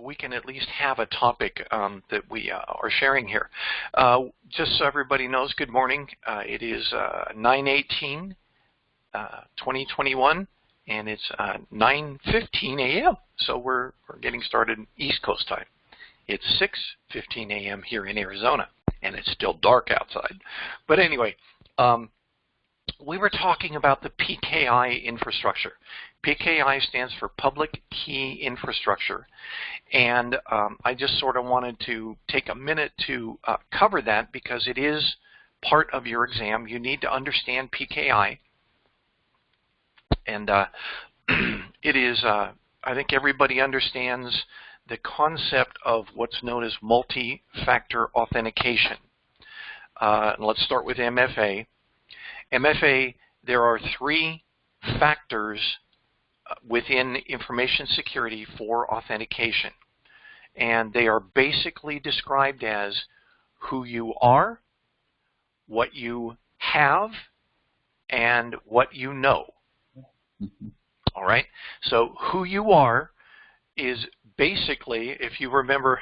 we can at least have a topic that we are sharing here. Just so everybody knows, good morning. It is 9/18, 2021, and it's 9:15 a.m. So we're getting started East Coast time. It's 6:15 a.m. here in Arizona, and it's still dark outside. But anyway, we were talking about the PKI infrastructure. PKI stands for Public Key Infrastructure, and I just sort of wanted to take a minute to cover that because it is part of your exam. You need to understand PKI, and it is, I think everybody understands the concept of what's known as multi-factor authentication. Let's start with MFA. MFA, there are 3 factors within information security for authentication, and they are basically described as who you are, what you have, and what you know. All right, so who you are is basically, if you remember,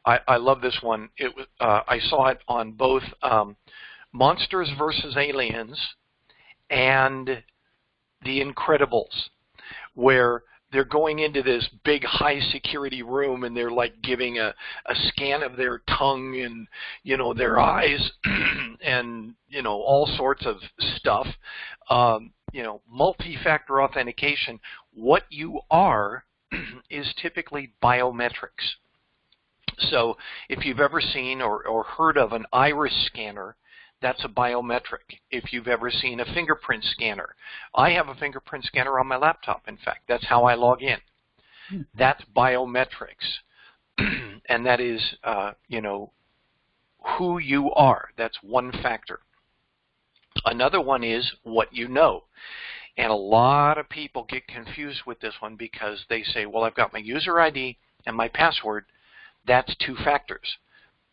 I love this one. It was I saw it on both Monsters vs. Aliens and The Incredibles, where they're going into this big high security room and they're like giving a scan of their tongue and, you know, their eyes and, you know, all sorts of stuff. You know, multi-factor authentication, what you are is typically biometrics. So if you've ever seen or heard of an iris scanner, that's a biometric. If you've ever seen a fingerprint scanner, I have a fingerprint scanner on my laptop, in fact. That's how I log in. That's biometrics. And that is, you know, who you are. That's one factor. Another one is what you know. And a lot of people get confused with this one because they say, well, I've got my user ID and my password. That's 2 factors.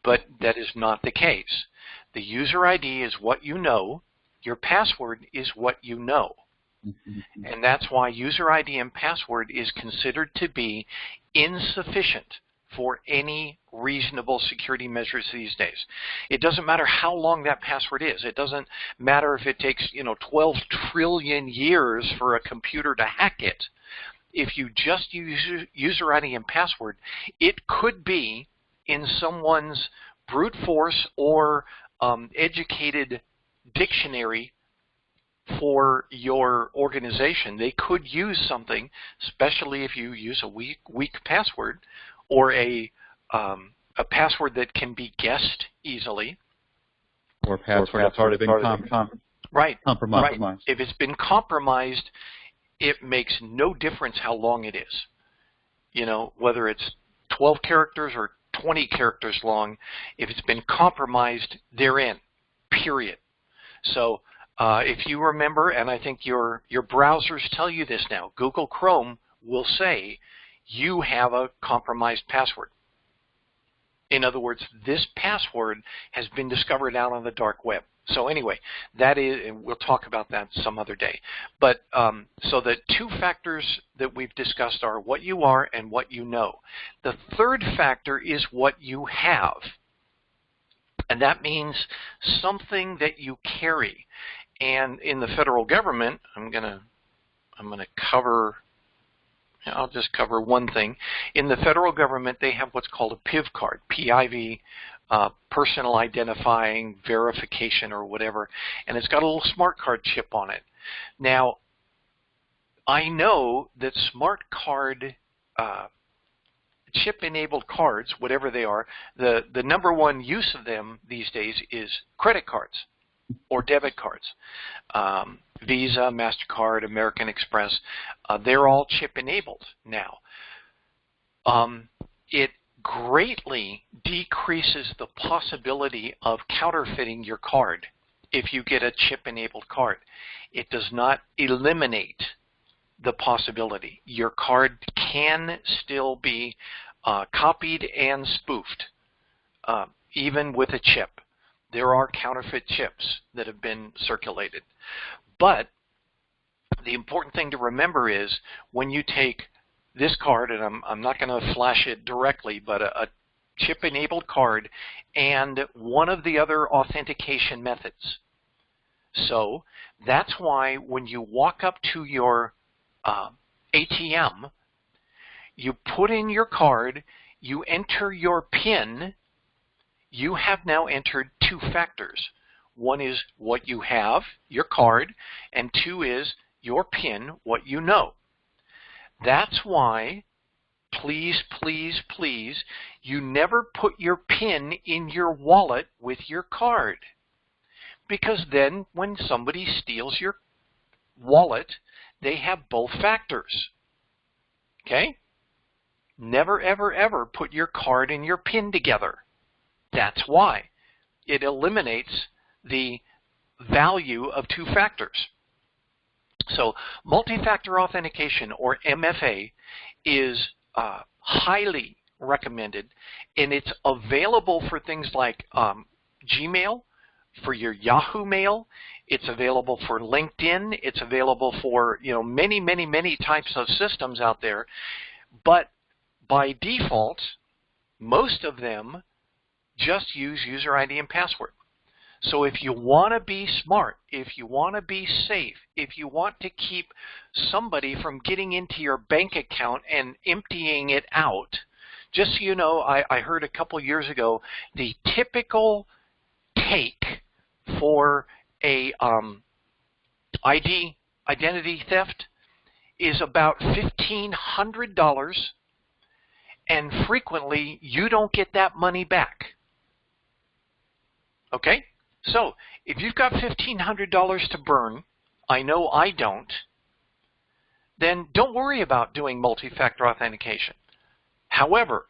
But that is not the case. The user ID is what you know. Your password is what you know. And that's why user ID and password is considered to be insufficient for any reasonable security measures these days. It doesn't matter how long that password is. It doesn't matter if it takes, you know, 12 trillion years for a computer to hack it. If you just use user ID and password, it could be in someone's brute force or educated dictionary for your organization. They could use something, especially if you use a weak password or a password that can be guessed easily. Or a password that's already been compromised. Right. If it's been compromised, it makes no difference how long it is. You know, whether it's 12 characters or 20 characters long, if it's been compromised, they're in, period. So if you remember, and I think your browsers tell you this now, Google Chrome will say you have a compromised password. In other words, this password has been discovered out on the dark web. So anyway, that is, and we'll talk about that some other day. But so the 2 factors that we've discussed are what you are and what you know. The 3rd factor is what you have. And that means something that you carry. And in the federal government, I'm gonna cover, I'll just cover one thing. In the federal government, they have what's called a PIV card, PIV, personal identifying verification or whatever, and it's got a little smart card chip on it. Now, I know that smart card chip-enabled cards, whatever they are, the number one use of them these days is credit cards or debit cards. Visa, MasterCard, American Express, they're all chip-enabled now. It greatly decreases the possibility of counterfeiting your card if you get a chip-enabled card. It does not eliminate the possibility. Your card can still be copied and spoofed, even with a chip. There are counterfeit chips that have been circulated. But the important thing to remember is when you take this card, and I'm not going to flash it directly, but a chip-enabled card and one of the other authentication methods. So that's why when you walk up to your ATM, you put in your card, you enter your PIN, you have now entered two factors. One is what you have, your card, and two is your PIN, what you know. That's why, please, please, please, you never put your PIN in your wallet with your card. Because then when somebody steals your wallet, they have both factors. Okay? Never, ever, ever put your card and your PIN together. That's why. It eliminates the value of two factors. So multi-factor authentication, or MFA, is highly recommended, and it's available for things like Gmail, for your Yahoo Mail. It's available for LinkedIn. It's available for many, many, many types of systems out there. But by default, most of them just use user ID and password. So if you want to be smart, if you want to be safe, if you want to keep somebody from getting into your bank account and emptying it out, just so you know, I heard a couple years ago, the typical take for a identity theft is about $1,500, and frequently you don't get that money back. Okay? So if you've got $1,500 to burn, I know I don't, then don't worry about doing multi-factor authentication. However,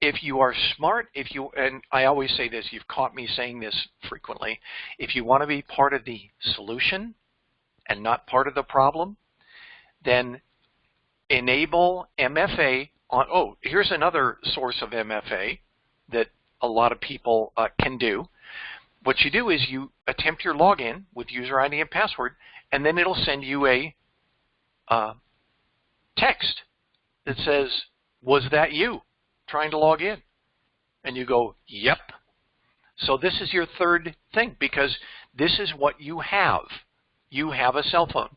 if you are smart, and I always say this, you've caught me saying this frequently, if you want to be part of the solution and not part of the problem, then enable MFA on, here's another source of MFA that a lot of people can do. What you do is you attempt your login with user ID and password, and then it'll send you a text that says, was that you trying to log in? And you go, yep. So this is your third thing, because this is what you have. You have a cell phone.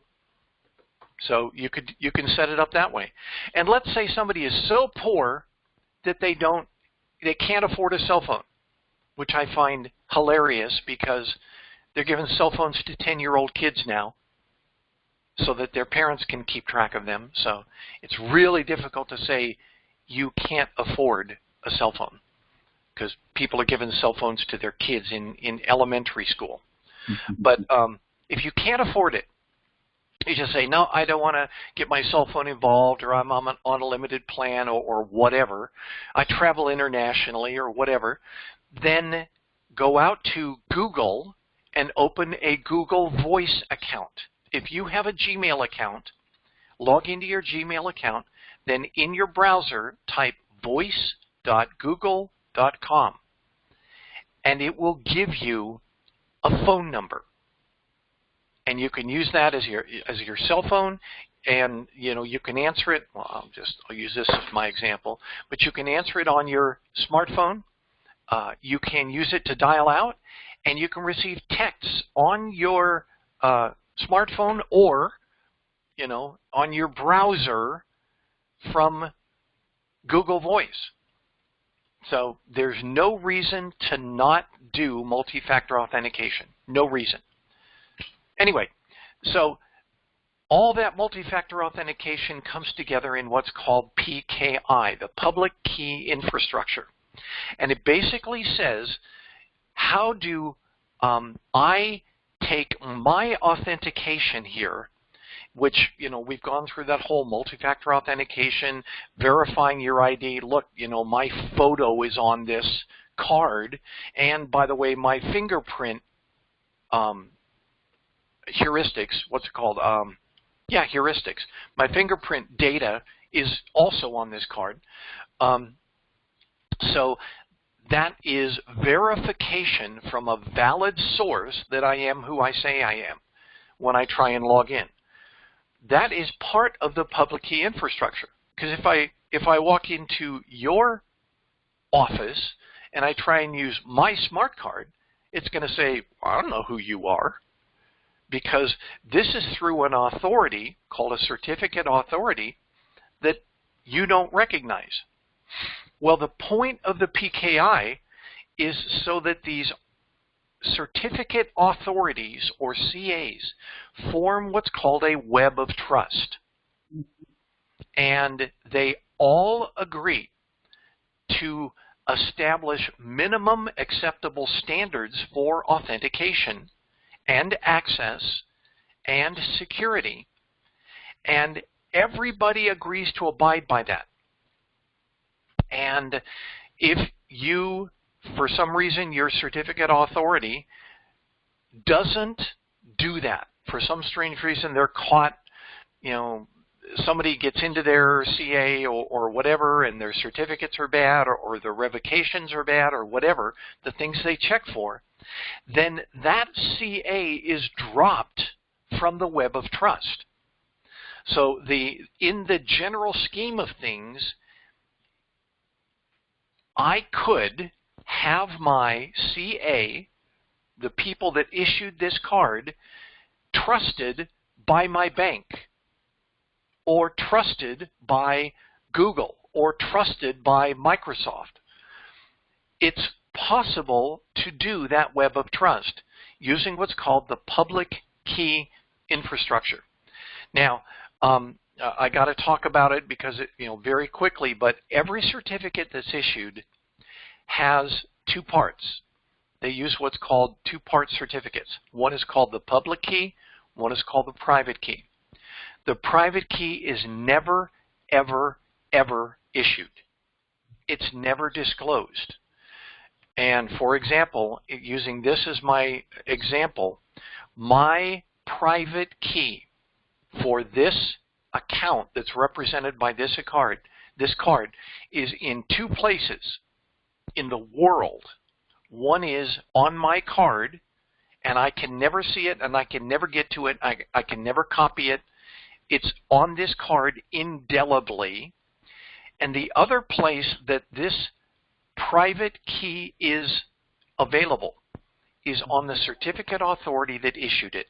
So you can set it up that way. And let's say somebody is so poor that they can't afford a cell phone, which I find hilarious, because they're giving cell phones to 10-year-old kids now so that their parents can keep track of them. So it's really difficult to say you can't afford a cell phone, because people are giving cell phones to their kids in elementary school. But if you can't afford it, you just say, no, I don't want to get my cell phone involved, or I'm on a limited plan, or whatever. I travel internationally or whatever. Then go out to Google and open a Google Voice account. If you have a Gmail account, log into your Gmail account, then in your browser type voice.google.com, and it will give you a phone number. And you can use that as your cell phone, and you can answer it. Well, I'll use this as my example, but you can answer it on your smartphone. You can use it to dial out, and you can receive texts on your smartphone or on your browser from Google Voice. So there's no reason to not do multi-factor authentication. No reason. Anyway, so all that multi-factor authentication comes together in what's called PKI, the Public Key Infrastructure. And it basically says, how do I take my authentication here, which, we've gone through that whole multi-factor authentication, verifying your ID. Look, my photo is on this card, and by the way, my fingerprint heuristics, what's it called? Heuristics. My fingerprint data is also on this card. So that is verification from a valid source that I am who I say I am when I try and log in. That is part of the public key infrastructure. Because if I walk into your office and I try and use my smart card, it's going to say, I don't know who you are, because this is through an authority called a certificate authority that you don't recognize. Well, the point of the PKI is so that these certificate authorities, or CAs, form what's called a web of trust. And they all agree to establish minimum acceptable standards for authentication and access and security. And everybody agrees to abide by that. And if you, for some reason, your certificate authority doesn't do that, for some strange reason they're caught, somebody gets into their CA or whatever, and their certificates are bad, or their revocations are bad, or whatever, the things they check for, then that CA is dropped from the web of trust. So in the general scheme of things, I could have my CA, the people that issued this card, trusted by my bank, or trusted by Google, or trusted by Microsoft. It's possible to do that web of trust using what's called the public key infrastructure. Now, I got to talk about it because very quickly, but every certificate that's issued has two parts. They use what's called two-part certificates. One is called the public key, one is called the private key. The private key is never, ever, ever issued. It's never disclosed. And for example, using this as my example, my private key for this account that's represented by this card is in two places in the world. One is on my card, and I can never see it, and I can never get to it. I can never copy it. It's on this card indelibly. And the other place that this private key is available is on the certificate authority that issued it.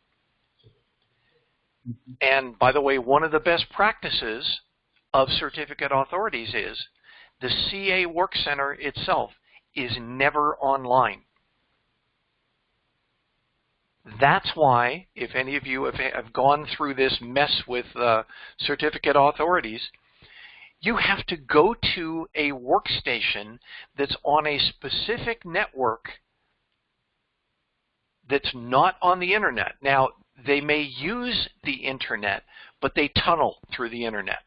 And by the way, one of the best practices of certificate authorities is the CA Work Center itself is never online. That's why, if any of you have gone through this mess with certificate authorities, you have to go to a workstation that's on a specific network that's not on the internet. Now, they may use the internet, but they tunnel through the internet.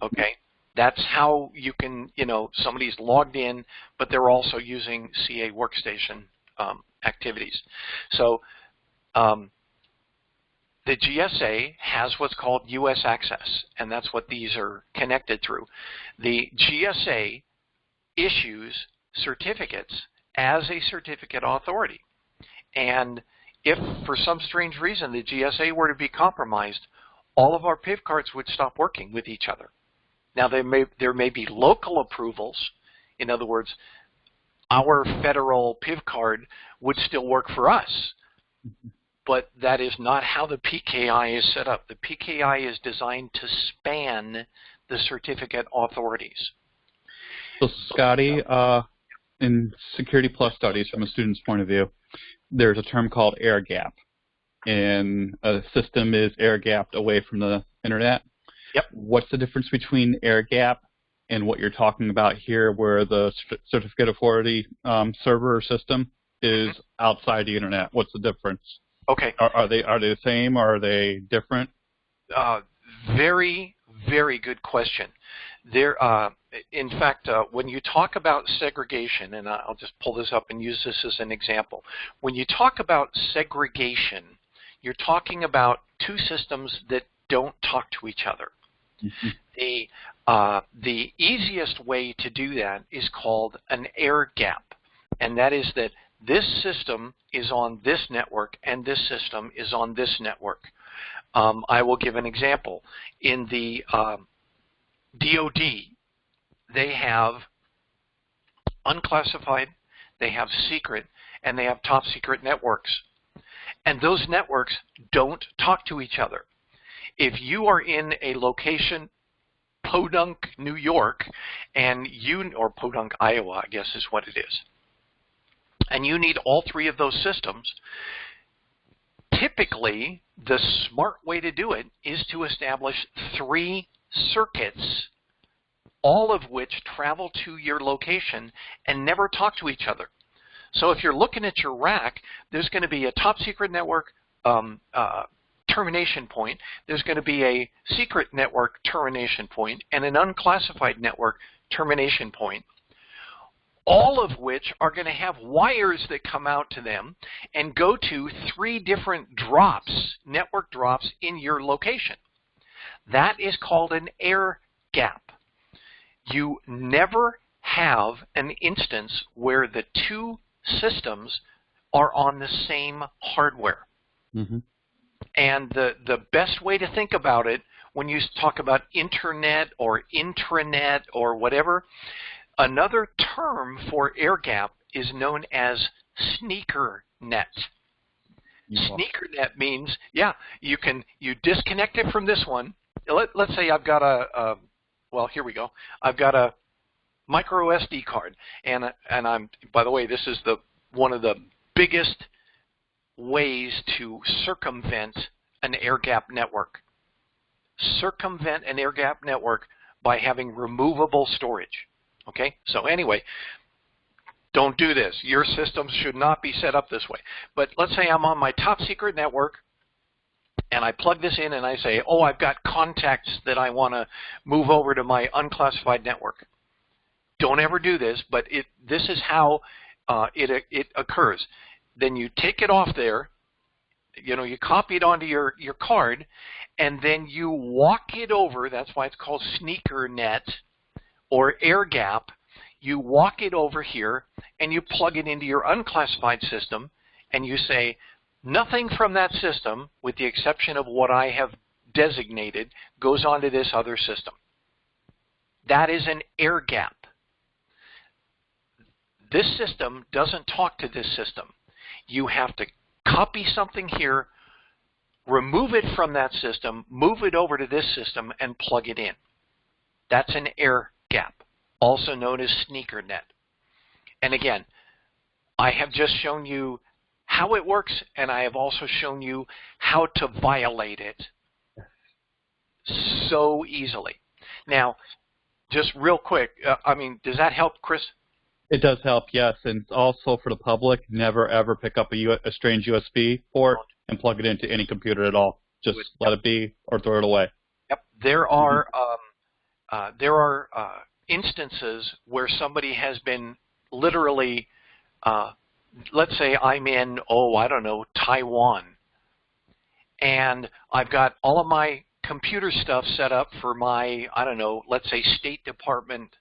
Okay? That's how you can, somebody's logged in, but they're also using CA workstation activities. So the GSA has what's called US access, and that's what these are connected through. The GSA issues certificates as a certificate authority. And if for some strange reason the GSA were to be compromised, all of our PIV cards would stop working with each other. Now, there may be local approvals. In other words, our federal PIV card would still work for us, but that is not how the PKI is set up. The PKI is designed to span the certificate authorities. So, Scotty, in Security Plus studies, from a student's point of view, there's a term called air gap, and a system is air gapped away from the internet. Yep. What's the difference between air gap and what you're talking about here, where the certificate authority server or system is outside the internet? What's the difference? Okay. Are they the same, or are they different? Very, very good question. There, in fact, when you talk about segregation, and I'll just pull this up and use this as an example. When you talk about segregation, you're talking about two systems that don't talk to each other. The easiest way to do that is called an air gap, and that is that this system is on this network and this system is on this network. I will give an example. In the DoD, they have unclassified, they have secret, and they have top secret networks. And those networks don't talk to each other. If you are in a location, Podunk, New York, and or Podunk, Iowa, I guess is what it is, and you need all three of those systems, typically the smart way to do it is to establish 3 circuits, all of which travel to your location and never talk to each other. So if you're looking at your rack, there's going to be a top secret network termination point, there's going to be a secret network termination point, and an unclassified network termination point, all of which are going to have wires that come out to them and go to 3 different drops, network drops in your location. That is called an air gap. You never have an instance where the 2 systems are on the same hardware. Mm-hmm. And the best way to think about it when you talk about internet or intranet or whatever, another term for air gap is known as sneaker net. Sneaker net means, yeah, you disconnect it from this one. Let's say I've got well, here we go. I've got a micro SD card, and I'm, by the way, this is one of the biggest ways to circumvent an air gap network. Circumvent an air gap network by having removable storage. Okay? So anyway, don't do this. Your systems should not be set up this way. But let's say I'm on my top secret network, and I plug this in and I say, oh, I've got contacts that I want to move over to my unclassified network. Don't ever do this, but this is how it occurs. Then you take it off there, you copy it onto your card, and then you walk it over. That's why it's called sneaker net or air gap. You walk it over here, and you plug it into your unclassified system, and you say, nothing from that system, with the exception of what I have designated, goes onto this other system. That is an air gap. This system doesn't talk to this system. You have to copy something here, remove it from that system, move it over to this system, and plug it in. That's an air gap, also known as sneaker net. And again, I have just shown you how it works, and I have also shown you how to violate it so easily. Now, just real quick, does that help, Chris? It does help, yes, and also for the public, never ever pick up a strange USB port and plug it into any computer at all. Just let it be or throw it away. Yep, there are instances where somebody has been literally, let's say I'm in, Taiwan, and I've got all of my computer stuff set up for my, let's say State Department,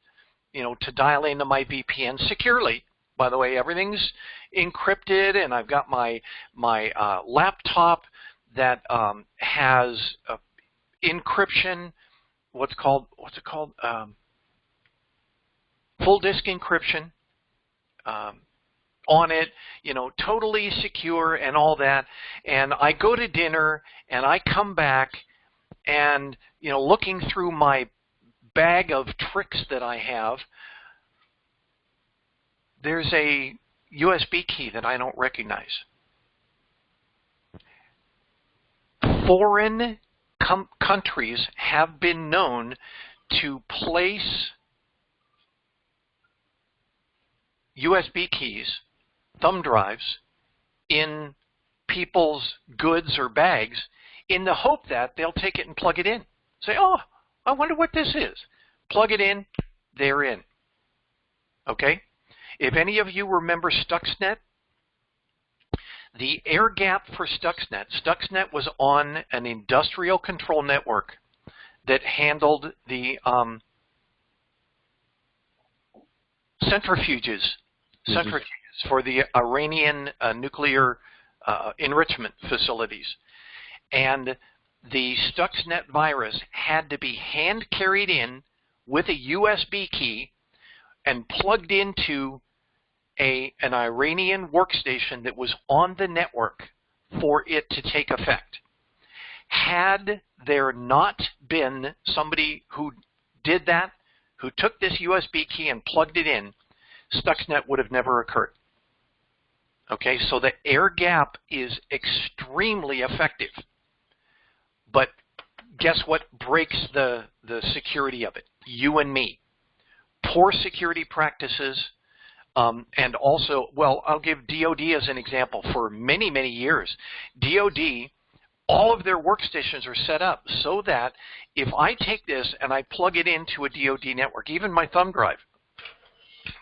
to dial into my VPN securely. By the way, everything's encrypted, and I've got my laptop that has encryption. What's it called? Full disk encryption on it. Totally secure and all that. And I go to dinner, and I come back, and looking through my bag of tricks that I have, there's a USB key that I don't recognize. Foreign countries have been known to place USB keys, thumb drives, in people's goods or bags in the hope that they'll take it and plug it in. Say, oh, I wonder what this is. Plug it in, they're in. Okay? If any of you remember Stuxnet, the air gap for Stuxnet was on an industrial control network that handled the centrifuges for the Iranian nuclear enrichment facilities. And the Stuxnet virus had to be hand carried in with a USB key and plugged into an Iranian workstation that was on the network for it to take effect. Had there not been somebody who did that, who took this USB key and plugged it in, Stuxnet would have never occurred. Okay, so the air gap is extremely effective. But guess what breaks the security of it? You and me. Poor security practices, and also, well, I'll give DoD as an example. For many, many years, DoD, all of their workstations are set up so that if I take this and I plug it into a DoD network, even my thumb drive,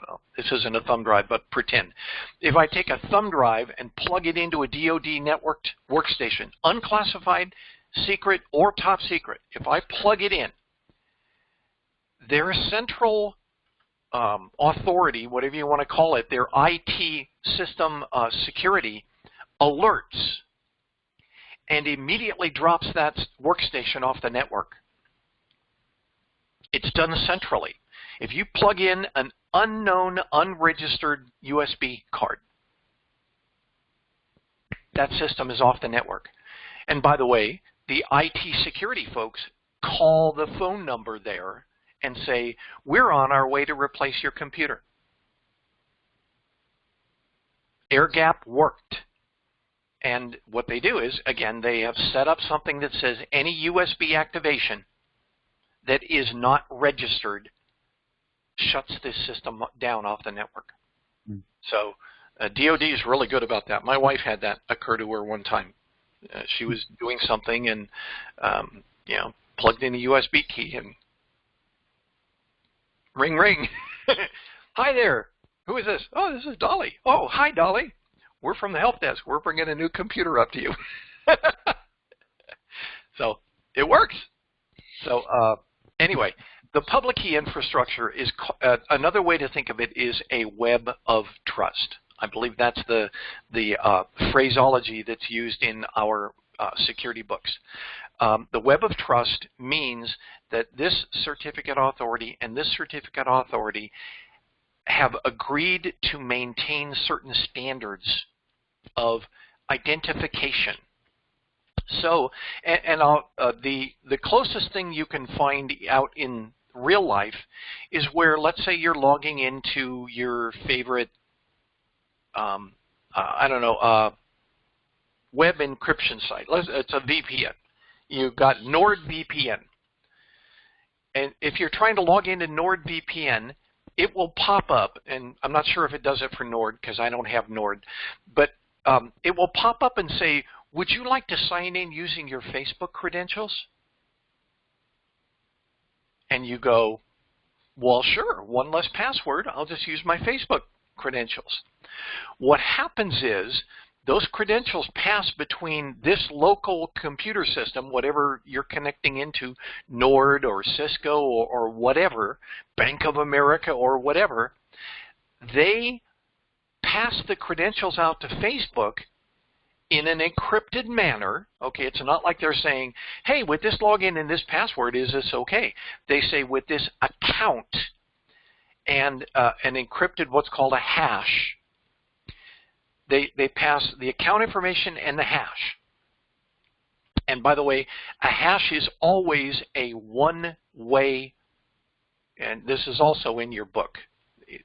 well, this isn't a thumb drive, but pretend. If I take a thumb drive and plug it into a DoD networked workstation, unclassified, secret, or top secret, if I plug it in, their central authority, whatever you want to call it, their IT system security, alerts and immediately drops that workstation off the network. It's done centrally. If you plug in an unknown, unregistered USB card, that system is off the network. And by the way, the IT security folks call the phone number there and say, we're on our way to replace your computer. Air gap worked. And what they do is, again, they have set up something that says any USB activation that is not registered shuts this system down off the network. So DoD is really good about that. My wife had that occur to her one time. She was doing something and plugged in a USB key and ring, ring. Hi there. Who is this? Oh, this is Dolly. Oh, hi, Dolly. We're from the help desk. We're bringing a new computer up to you. So it works. So anyway, the public key infrastructure is another way to think of it is a web of trust. I believe that's the phraseology that's used in our security books. The web of trust means that this certificate authority and this certificate authority have agreed to maintain certain standards of identification. So, the closest thing you can find out in real life is where, let's say, you're logging into your favorite, web encryption site. It's a VPN. You've got NordVPN. And if you're trying to log into NordVPN, it will pop up, and I'm not sure if it does it for Nord because I don't have Nord, but it will pop up and say, would you like to sign in using your Facebook credentials? And you go, well, sure, one less password. I'll just use my Facebook credentials. What happens is those credentials pass between this local computer system, whatever you're connecting into, Nord or Cisco or whatever, Bank of America or whatever. They pass the credentials out to Facebook in an encrypted manner. Okay, it's not like they're saying, hey, with this login and this password, is this okay? They say with this account and an encrypted what's called a hash, they pass the account information and the hash. And by the way, a hash is always a one-way, and this is also in your book.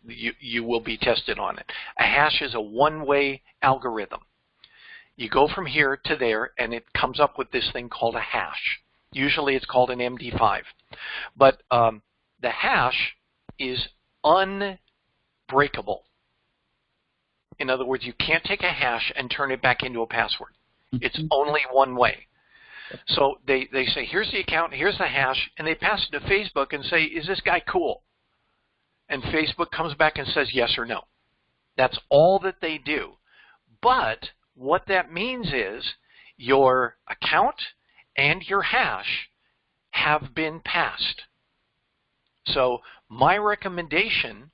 You will be tested on it. A hash is a one-way algorithm. You go from here to there, and it comes up with this thing called a hash. Usually it's called an MD5. But the hash is unbreakable. In other words, you can't take a hash and turn it back into a password. It's only one way. So they say, here's the account, here's the hash, and they pass it to Facebook and say, is this guy cool? And Facebook comes back and says yes or no. That's all that they do. But what that means is your account and your hash have been passed. So my recommendation,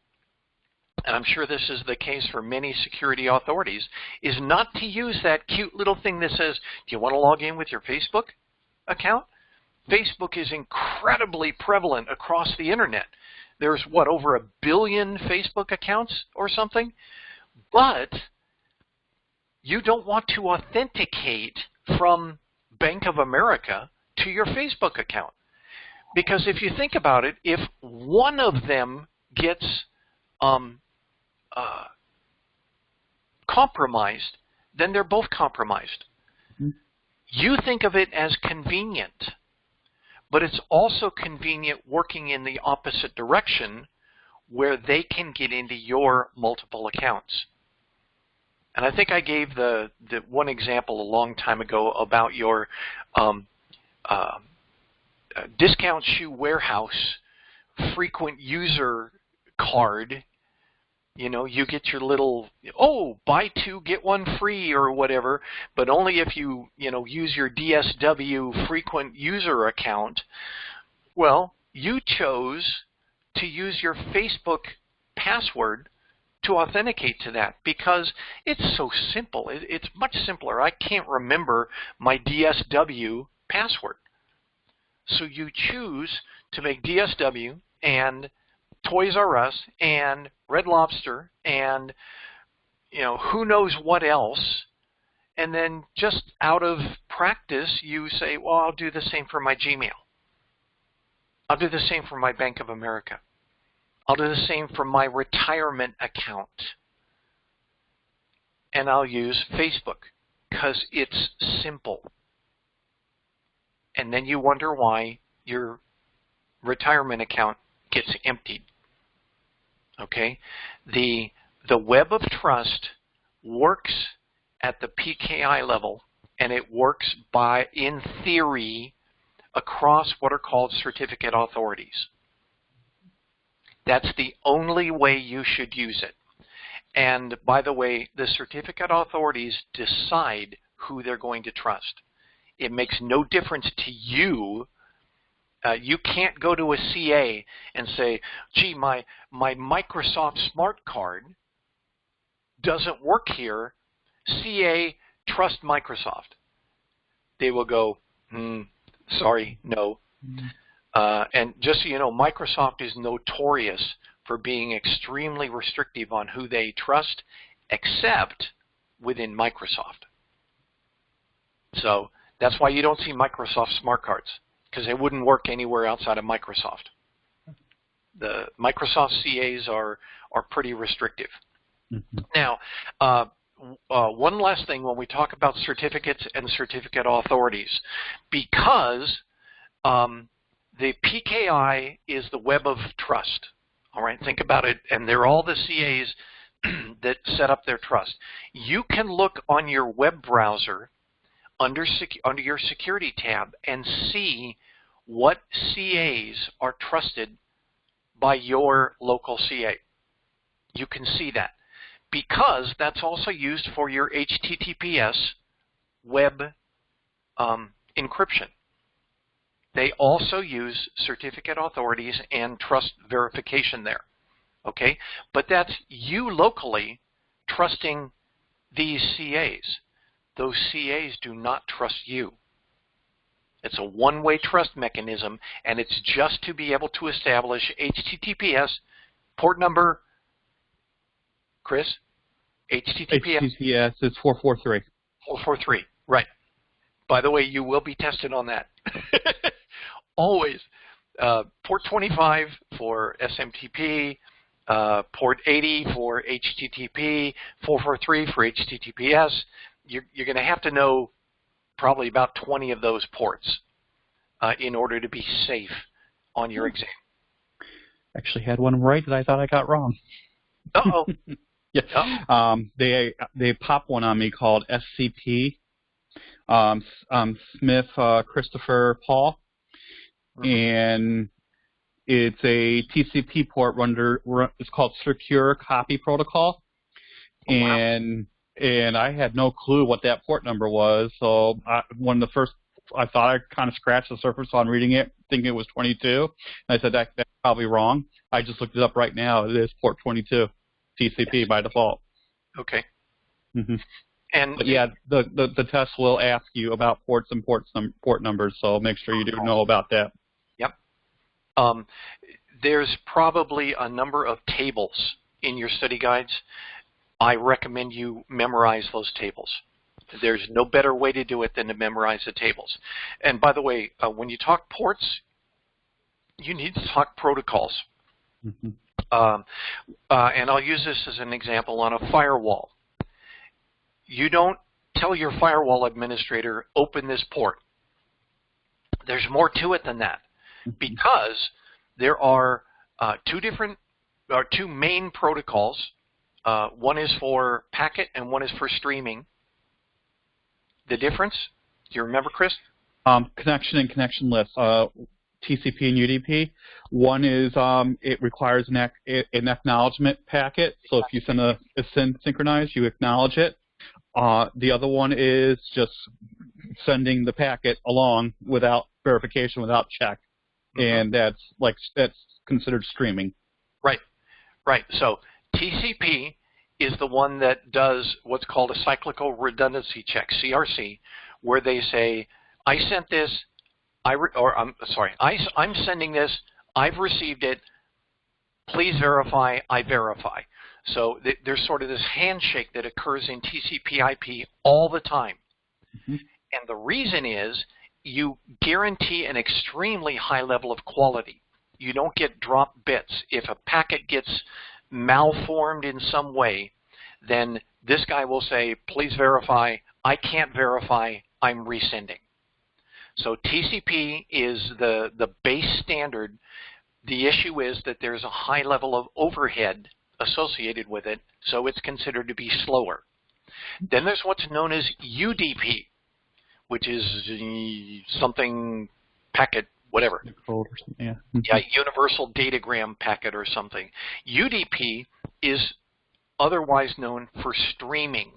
and I'm sure this is the case for many security authorities, is not to use that cute little thing that says, do you want to log in with your Facebook account? Facebook is incredibly prevalent across the internet. There's, what, over 1 billion Facebook accounts or something? But you don't want to authenticate from Bank of America to your Facebook account. Because if you think about it, if one of them gets compromised, then they're both compromised. Mm-hmm. You think of it as convenient, but it's also convenient working in the opposite direction where they can get into your multiple accounts. And I think I gave the one example a long time ago about your discount shoe warehouse frequent user card. You know, you get your little, oh, buy 2, get 1 free or whatever, but only if you use your DSW frequent user account. Well, you chose to use your Facebook password to authenticate to that because it's so simple. It's much simpler. I can't remember my DSW password. So you choose to make DSW and Toys R Us and Red Lobster and who knows what else, and then just out of practice you say, well, I'll do the same for my Gmail. I'll do the same for my Bank of America. I'll do the same for my retirement account. And I'll use Facebook because it's simple. And then you wonder why your retirement account gets emptied. Okay? The web of trust works at the PKI level, and it works in theory across what are called certificate authorities. That's the only way you should use it. And by the way, the certificate authorities decide who they're going to trust. It makes no difference to you. You can't go to a CA and say, gee, my Microsoft Smart Card doesn't work here. CA, trust Microsoft. They will go, sorry, no. And just so you know, Microsoft is notorious for being extremely restrictive on who they trust, except within Microsoft. So that's why you don't see Microsoft smart cards, because they wouldn't work anywhere outside of Microsoft. The Microsoft CAs are pretty restrictive. Mm-hmm. Now, one last thing when we talk about certificates and certificate authorities, because the PKI is the web of trust. All right, think about it, and they're all the CAs that set up their trust. You can look on your web browser under your security tab and see what CAs are trusted by your local CA. You can see that because that's also used for your HTTPS web encryption. They also use certificate authorities and trust verification there. Okay? But that's you locally trusting these CAs. Those CAs do not trust you. It's a one-way trust mechanism, and it's just to be able to establish HTTPS port number. Chris? HTTPS is 443. 443, right. By the way, you will be tested on that. Always. Port 25 for SMTP, port 80 for HTTP, 443 for HTTPS. You're going to have to know probably about 20 of those ports in order to be safe on your exam. Actually had one right that I thought I got wrong. Uh-oh. Yeah. They popped one on me called SCP. Smith, Christopher, Paul. And it's a TCP port it's called Secure Copy Protocol. Oh, wow. And I had no clue what that port number was. So I thought I kind of scratched the surface on reading it, thinking it was 22. And I said, that's probably wrong. I just looked it up right now. It is port 22, TCP by default. Okay. Mm-hmm. And But yeah, the test will ask you about ports and port numbers, so make sure you do know about that. Yep. There's probably a number of tables in your study guides. I recommend you memorize those tables. There's no better way to do it than to memorize the tables. And by the way, when you talk ports, you need to talk protocols. Mm-hmm. And I'll use this as an example on a firewall. You don't tell your firewall administrator, open this port. There's more to it than that, because there are two main protocols. One is for packet and one is for streaming. The difference? Do you remember, Chris? Connection and connectionless. TCP and UDP. One is it requires an acknowledgement packet. So if you send a synchronized, you acknowledge it. The other one is just sending the packet along without verification, without check, and that's considered streaming. Right, right. So TCP is the one that does what's called a cyclical redundancy check, CRC, where they say, I sent this, I'm sending this, I've received it, please verify, I verify. So there's sort of this handshake that occurs in TCP/IP all the time. Mm-hmm. And the reason is you guarantee an extremely high level of quality. You don't get dropped bits. If a packet gets malformed in some way, then this guy will say, please verify, I can't verify, I'm resending. So TCP is the base standard. The issue is that there's a high level of overhead associated with it, so it's considered to be slower. Then there's what's known as UDP, which is something packet, whatever. Yeah. Yeah, universal datagram packet or something. UDP is otherwise known for streaming.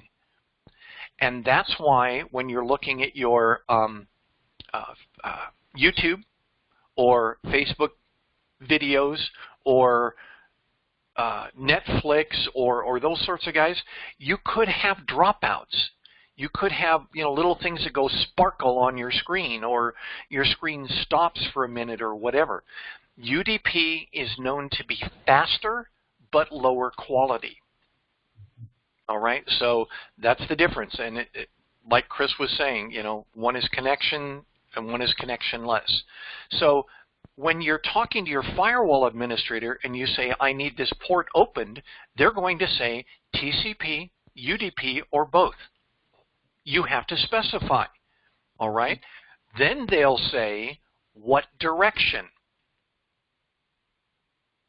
And that's why when you're looking at your YouTube or Facebook videos or Netflix or those sorts of guys, you could have dropouts. You could have little things that go sparkle on your screen, or your screen stops for a minute or whatever. UDP is known to be faster but lower quality. All right, so that's the difference. And like Chris was saying, one is connection and one is connectionless. So when you're talking to your firewall administrator and you say, I need this port opened, they're going to say TCP, UDP, or both. You have to specify, all right? Then they'll say, what direction?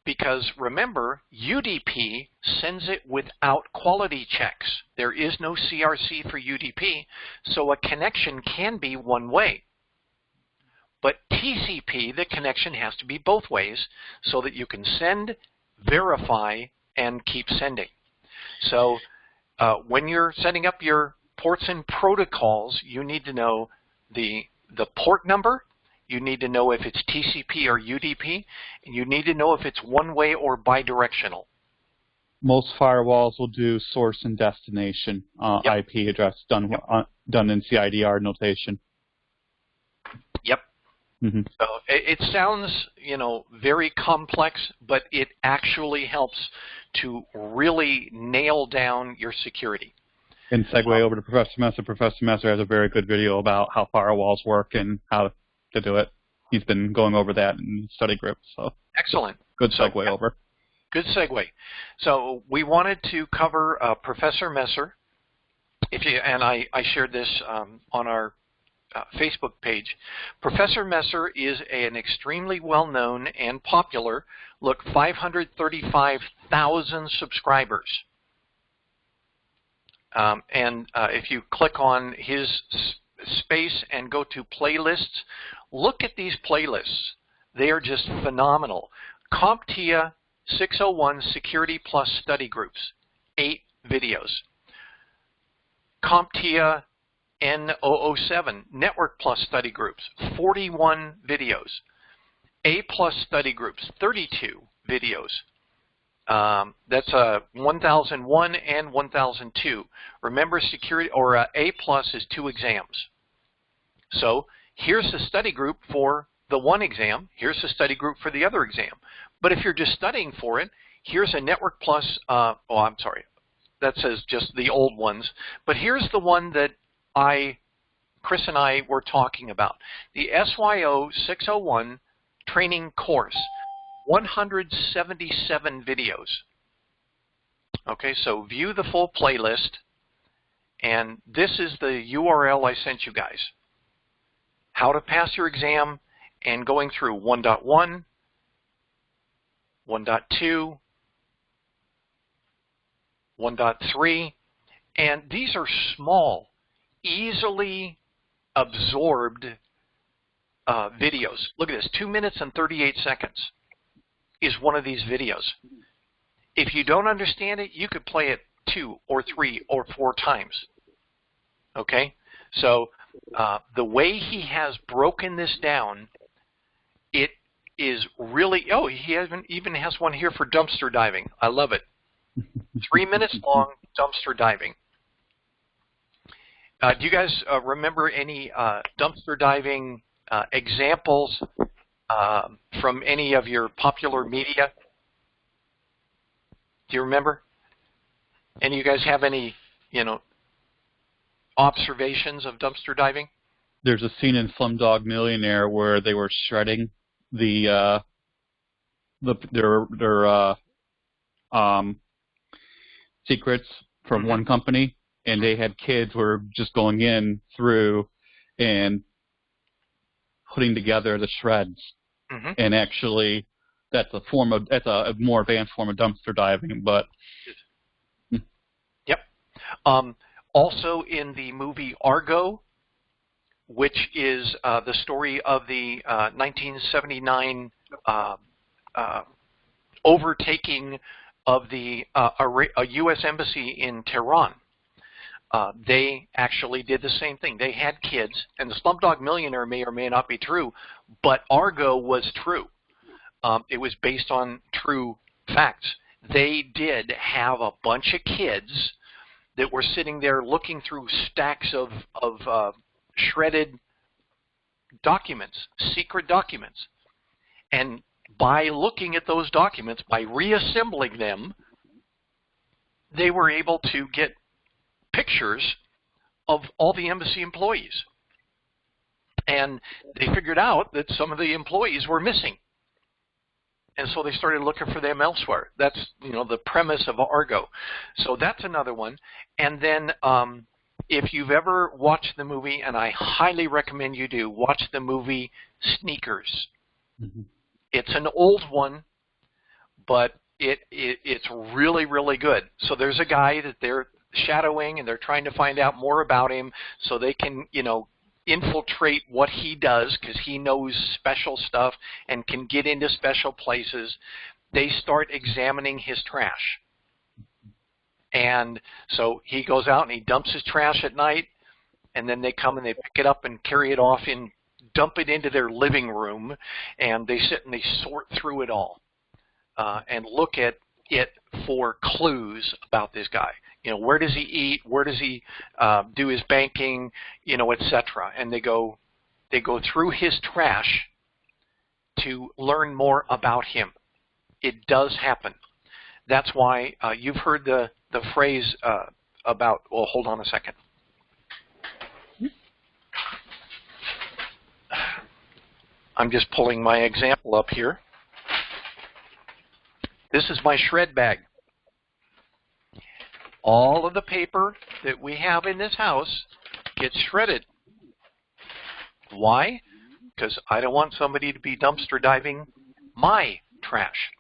Because remember, UDP sends it without quality checks. There is no CRC for UDP, so a connection can be one way. But TCP, the connection has to be both ways so that you can send, verify, and keep sending. So when you're setting up your ports and protocols, you need to know the port number, you need to know if it's TCP or UDP, and you need to know if it's one-way or bidirectional. Most firewalls will do source and destination Yep. IP address done in CIDR notation. Yep. Mm-hmm. So it sounds, very complex, but it actually helps to really nail down your security. And segue over to Professor Messer. Professor Messer has a very good video about how firewalls work and how to do it. He's been going over that in study groups. So excellent. Good segue over. Good segue. So we wanted to cover Professor Messer. And I shared this on our Facebook page. Professor Messer is an extremely well-known and popular, 535,000 subscribers. If you click on his space and go to playlists, look at these playlists. They are just phenomenal. CompTIA 601 Security Plus Study Groups, 8 videos. CompTIA N007 Network Plus Study Groups, 41 videos. A Plus Study Groups, 32 videos. That's 1001 and 1002. Remember, security or A+ is 2 exams. So here's the study group for the one exam. Here's the study group for the other exam. But if you're just studying for it, here's a Network Plus. Oh, I'm sorry. That says just the old ones. But here's the one that Chris and I were talking about. The SYO 601 training course. 177 videos. Okay, so view the full playlist, and this is the URL I sent you guys. How to pass your exam, and going through 1.1, 1.2, 1.3, and these are small, easily absorbed videos. Look at this, 2 minutes and 38 seconds. Is one of these videos. If you don't understand it, you could play it 2 or 3 or 4 times. Okay? So the way he has broken this down, it is really, oh, he even has one here for dumpster diving. I love it. 3 minutes long, dumpster diving. Do you guys remember any dumpster diving examples from any of your popular media? Do you remember? And you guys have any, observations of dumpster diving? There's a scene in Slumdog Millionaire where they were shredding their secrets from one company, and they had kids who were just going in through and putting together the shreds. And actually, that's a more advanced form of dumpster diving. But yep. Also in the movie Argo, which is the story of the 1979 overtaking of a U.S. embassy in Tehran. They actually did the same thing. They had kids, and the Slumdog Millionaire may or may not be true, but Argo was true. It was based on true facts. They did have a bunch of kids that were sitting there looking through stacks of shredded documents, secret documents. And by looking at those documents, by reassembling them, they were able to get pictures of all the embassy employees. And they figured out that some of the employees were missing. And so they started looking for them elsewhere. That's, the premise of Argo. So that's another one. And then if you've ever watched the movie, and I highly recommend you do, watch the movie Sneakers. It's an old one, but it's really, really good. So there's a guy that they're shadowing, and they're trying to find out more about him so they can, infiltrate what he does, because he knows special stuff and can get into special places. They start examining his trash. And so he goes out and he dumps his trash at night, and then they come and they pick it up and carry it off and dump it into their living room, and they sit and they sort through it all and look at it for clues about this guy. Where does he eat? Where does he do his banking? Etc. And they go through his trash to learn more about him. It does happen. That's why you've heard the phrase about. Well, hold on a second. I'm just pulling my example up here. This is my shred bag. All of the paper that we have in this house gets shredded. Why? Because I don't want somebody to be dumpster diving my trash.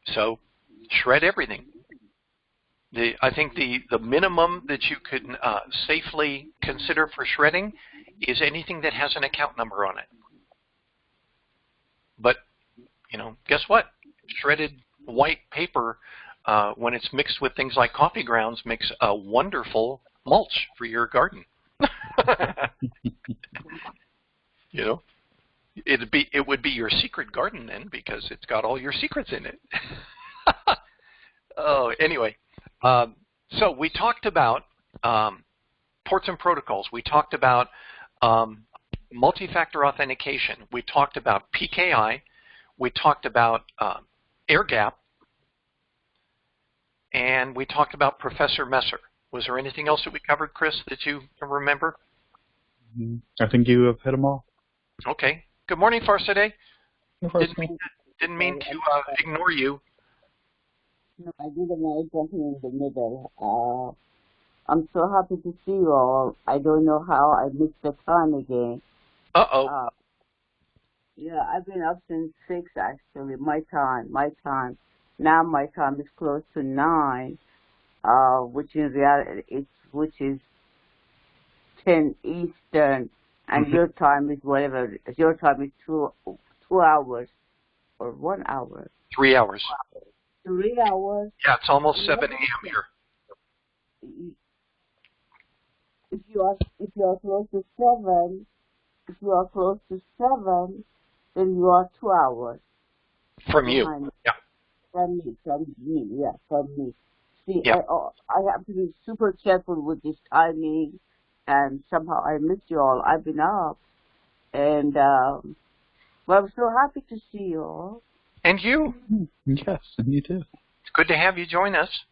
So shred everything. I think the minimum that you could safely consider for shredding is anything that has an account number on it. But, guess what? Shredded white paper, when it's mixed with things like coffee grounds, makes a wonderful mulch for your garden. It would be your secret garden then, because it's got all your secrets in it. Oh, anyway, so we talked about ports and protocols. We talked about multi-factor authentication. We talked about PKI. We talked about air gap, and we talked about Professor Messer. Was there anything else that we covered, Chris, that you remember? I think you have hit them all. Okay. Good morning, Farsadeh. Didn't mean to ignore you. No, I didn't know jumping in the middle. I'm so happy to see you all. I don't know how I missed the time again. Uh-oh. Yeah, I've been up since 6 actually. My time. Now my time is close to 9, which in reality which is 10 Eastern, and your time is whatever. Your time is 2 hours or 1 hour. 3 hours. 3 hours. Yeah, it's almost 7 a.m. here. If you are close to 7, then you are 2 hours. From you. Yeah. From me, yeah, from me. See, yeah. I have to be super careful with this timing, and somehow I missed you all. I've been up, and well, I'm so happy to see you all. And you. Yes, and you too. It's good to have you join us.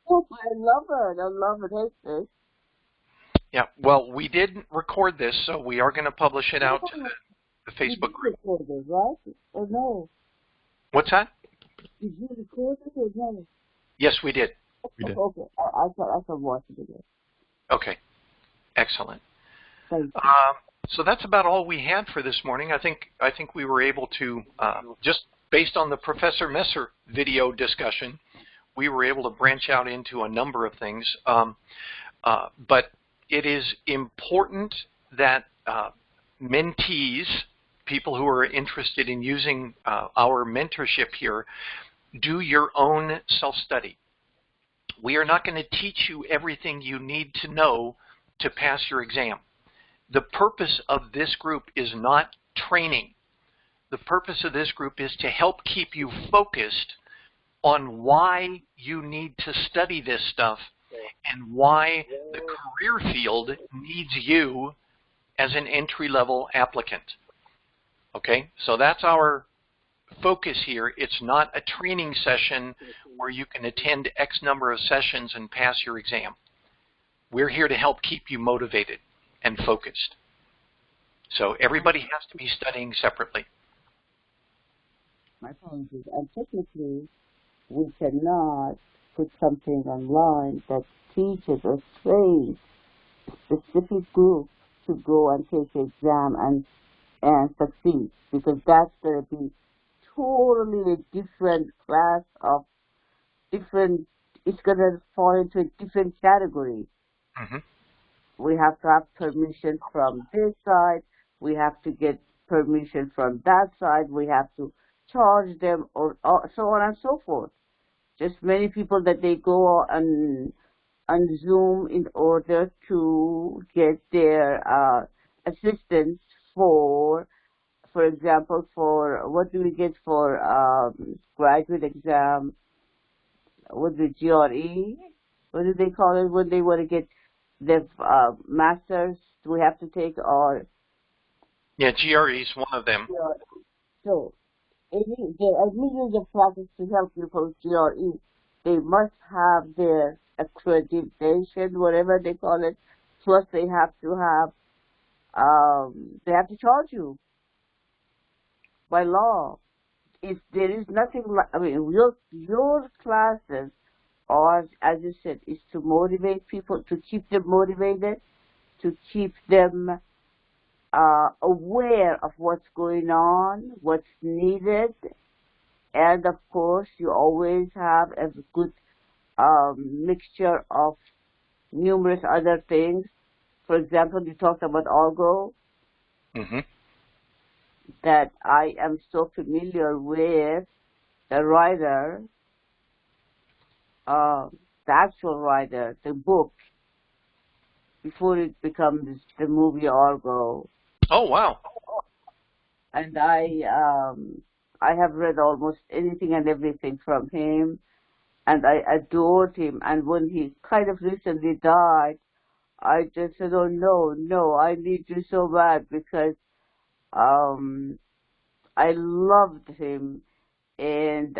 Oh, I love it. Hey, sis. Yeah, well, we did record this, so we are going to publish it out to the Facebook group. You did record it, right? Or no? What's that? Did you record it or no? Yes, we did. Okay, I can watch it again. Okay, excellent. Thank you. So that's about all we had for this morning. I think we were able to, just based on the Professor Messer video discussion, we were able to branch out into a number of things. But it is important that mentees, people who are interested in using our mentorship here, do your own self-study. We are not going to teach you everything you need to know to pass your exam. The purpose of this group is not training. The purpose of this group is to help keep you focused on why you need to study this stuff and why the career field needs you as an entry-level applicant. Okay, so that's our focus here. It's not a training session where you can attend X number of sessions and pass your exam. We're here to help keep you motivated and focused. So everybody has to be studying separately. My apologies. And technically, we cannot put something online that teaches or trains a specific group to go and take the exam and succeed, because that's going to be totally a different class of different, it's going to fall into a different category. Mm-hmm. We have to have permission from this side, we have to get permission from that side, we have to charge them, or so on and so forth. Just many people that they go on Zoom in order to get their assistance for example, for what do we get for graduate exam? What the GRE? What do they call it when they want to get the masters? Do we have to take or? Yeah, GRE is one of them. So, there are millions of classes to help you for GRE. They must have their accreditation, whatever they call it. Plus, they have to charge you by law. If there is nothing, I mean, your classes are, as you said, is to motivate people, to keep them motivated, to keep them aware of what's going on, what's needed, and of course, you always have a good mixture of numerous other things. For example, you talked about Algo. Mm-hmm. That I am so familiar with the writer, the actual writer, the book, before it becomes the movie Argo. Oh, wow. and I have read almost anything and everything from him, and I adored him. And when he kind of recently died, I just said, "Oh no, I need you so bad," because um, I loved him. And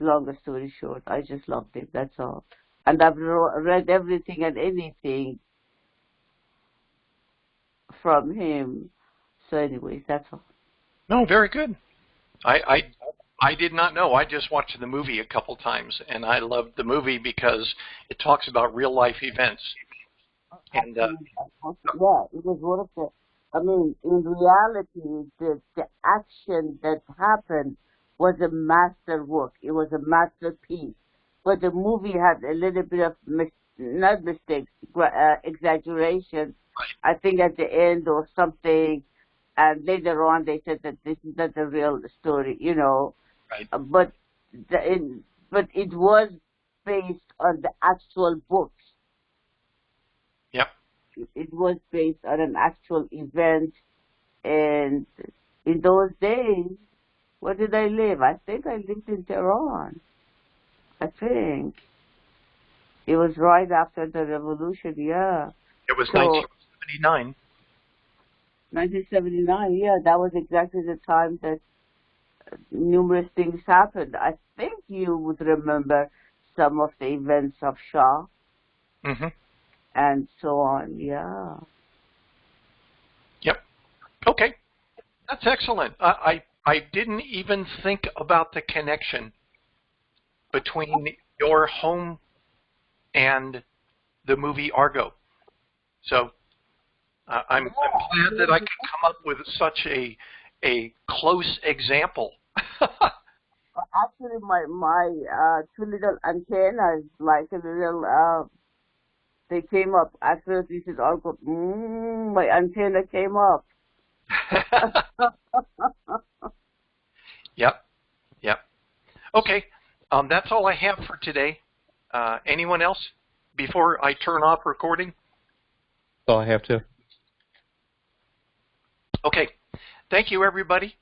longer story short, I just loved him. That's all. And I've read everything and anything from him. So, anyways, that's all. No, very good. I did not know. I just watched the movie a couple times, and I loved the movie because it talks about real life events. And Yeah, it was one of the. I mean, in reality, the action that happened was a masterwork. It was a masterpiece. But the movie had a little bit of not mistakes, exaggeration. I think at the end or something, and later on they said that this is not the real story, you know. right. But but it was based on the actual books. Yep. It was based on an actual event, and in those days, where did I live? I think I lived in Tehran. I think it was right after the revolution. Yeah. It was So 1979. 1979. Yeah, that was exactly the time that numerous things happened. I think you would remember some of the events of Shah Mm-hmm. and so on. Yeah. Yep. Okay. That's excellent. I didn't even think about the connection between your home and the movie Argo. So I'm glad that I could come up with such a close example. Actually, my two little antennas, like a little, they came up. After this is all good. My antenna came up. Yep. Yep. Okay. That's all I have for today. Anyone else before I turn off recording? That's all I have to. Okay. Thank you, everybody.